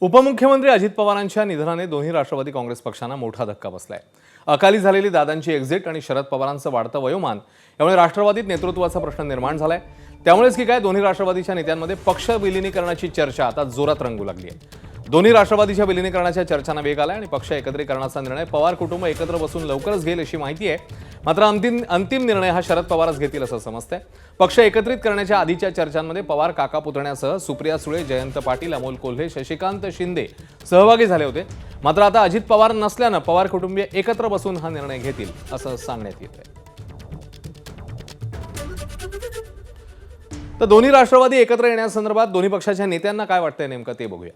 उपमुख्यमंत्री अजित पवारांच्या निधनाने दोन्ही राष्ट्रवादी काँग्रेस पक्षांना मोठा धक्का बसलाय। अकाली झालेली दादांची एक्झिट आणि शरद पवारांचं वाढतं वयोमान यामुळे राष्ट्रवादीत नेतृत्वाचा प्रश्न निर्माण झालाय। त्यामुळेच की काय दोन्ही राष्ट्रवादीच्या नेत्यांमध्ये पक्ष विलीनीकरणाची चर्चा आता जोरात रंगू लागली आहे। दोन्ही राष्ट्रवादीच्या विलीनीकरणाच्या चर्चांना वेग आलाय आणि पक्ष एकत्रीकरणाचा निर्णय पवार कुटुंब एकत्र बसून लवकरच घेईल अशी माहिती आहे। मात्र अंतिम निर्णय हा शरद पवारच घेतील असं समजतंय। पक्ष एकत्रित करण्याच्या आधीच्या चर्चांमध्ये पवार काका पुतण्यासह सुप्रिया सुळे, जयंत पाटील, अमोल कोल्हे, शशिकांत शिंदे सहभागी झाले होते। मात्र आता अजित पवार नसल्यानं पवार कुटुंबीय एकत्र बसून हा निर्णय घेतील असं सांगण्यात येतंय। तर दोन्ही राष्ट्रवादी एकत्र येण्यासंदर्भात दोन्ही पक्षाच्या नेत्यांना काय वाटतंय नेमकं ते बघूया।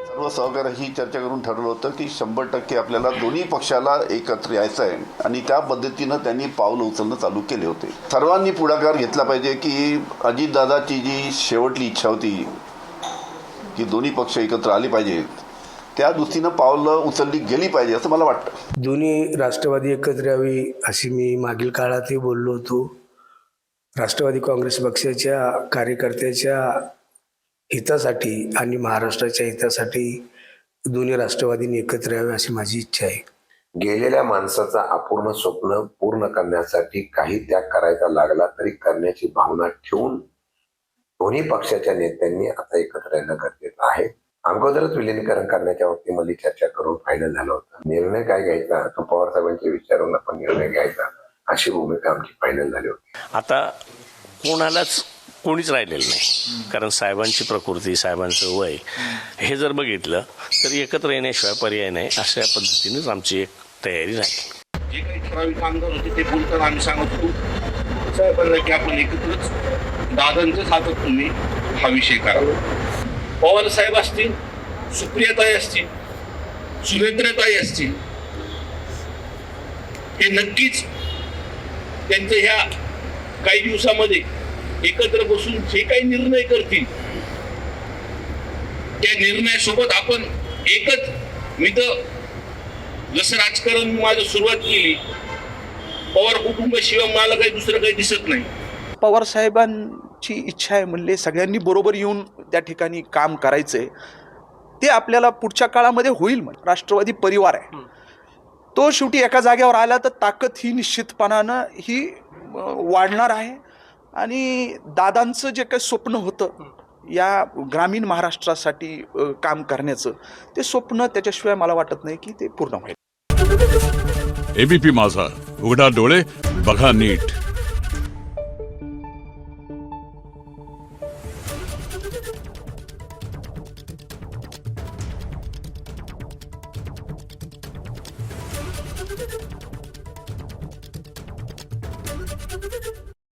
सर्व सहकारी ही चर्चा करून ठरवलं होतं की 100% आपल्याला दोन्ही पक्षाला एकत्र यायचं आहे आणि त्या पद्धतीनं त्यांनी पाऊल उचलणं चालू केले होते। सर्वांनी पुढाकार घेतला पाहिजे की अजितदादाची जी शेवटली इच्छा होती की दोन्ही पक्ष एकत्र आले पाहिजेत, त्या दृष्टीनं पावलं उचलली गेली पाहिजे असं मला वाटतं। दोन्ही राष्ट्रवादी एकत्र यावी अशी मी मागील काळातही बोललो होतो। राष्ट्रवादी काँग्रेस पक्षाच्या कार्यकर्त्याच्या हितासाठी आणि महाराष्ट्राच्या हितासाठी दोन्ही राष्ट्रवादींनी एकत्र यावे अशी माझी इच्छा आहे। गेलेल्या माणसाचा अपूर्ण स्वप्न पूर्ण करण्यासाठी काही त्याग करायचा लागला तरी करण्याची भावना ठेवून दोन्ही पक्षाच्या नेत्यांनी आता एकत्र येणं गरजेचं आहे। अगोदरच विलीनीकरण करण्याच्या बाबतीमध्ये चर्चा करून फायनल झालं होतं। निर्णय काय घ्यायचा तो पवार साहेबांच्या विचारून आपण निर्णय घ्यायचा अशी भूमिका आमची फायनल झाली होती। आता कोणीच राहिलेलं नाही, कारण साहेबांची प्रकृती, साहेबांचं वय हे जर बघितलं तर एकत्र येण्याशिवाय पर्याय नाही, अशा पद्धतीनेच आमची एक तयारी राहील। जे काही ठराविक आमदार होते ते बोलताना आम्ही सांगत होतो साहेबांना की आपण एकत्रच दादांच्याच हातात तुम्ही हा विषय करा। पवार साहेब असतील, सुप्रियाताई असतील, सुनेत्राताई असतील, हे नक्कीच त्यांच्या ह्या काही दिवसामध्ये एकत्र बसून जे काही निर्णय करतील त्या निर्णयासोबत आपण एकच, मी तर जसं राजकारण माझं सुरुवात केली पवार कुटुंबाशिवाय मला काही दुसरं काही दिसत नाही। पवार साहेबांची इच्छा आहे म्हणले सगळ्यांनी बरोबर येऊन त्या ठिकाणी काम करायचंय, ते आपल्याला पुढच्या काळामध्ये होईल। राष्ट्रवादी परिवार आहे तो शेवटी एका जागेवर आला तर ताकद ही निश्चितपणानं ही वाढणार आहे आणि दादांचं जे काही स्वप्न होतं या ग्रामीण महाराष्ट्रासाठी काम करण्याचं, ते स्वप्न त्याच्याशिवाय मला वाटत नाही की ते पूर्ण होईल। एबीपी माझा, उघडा डोळे बघा नीट।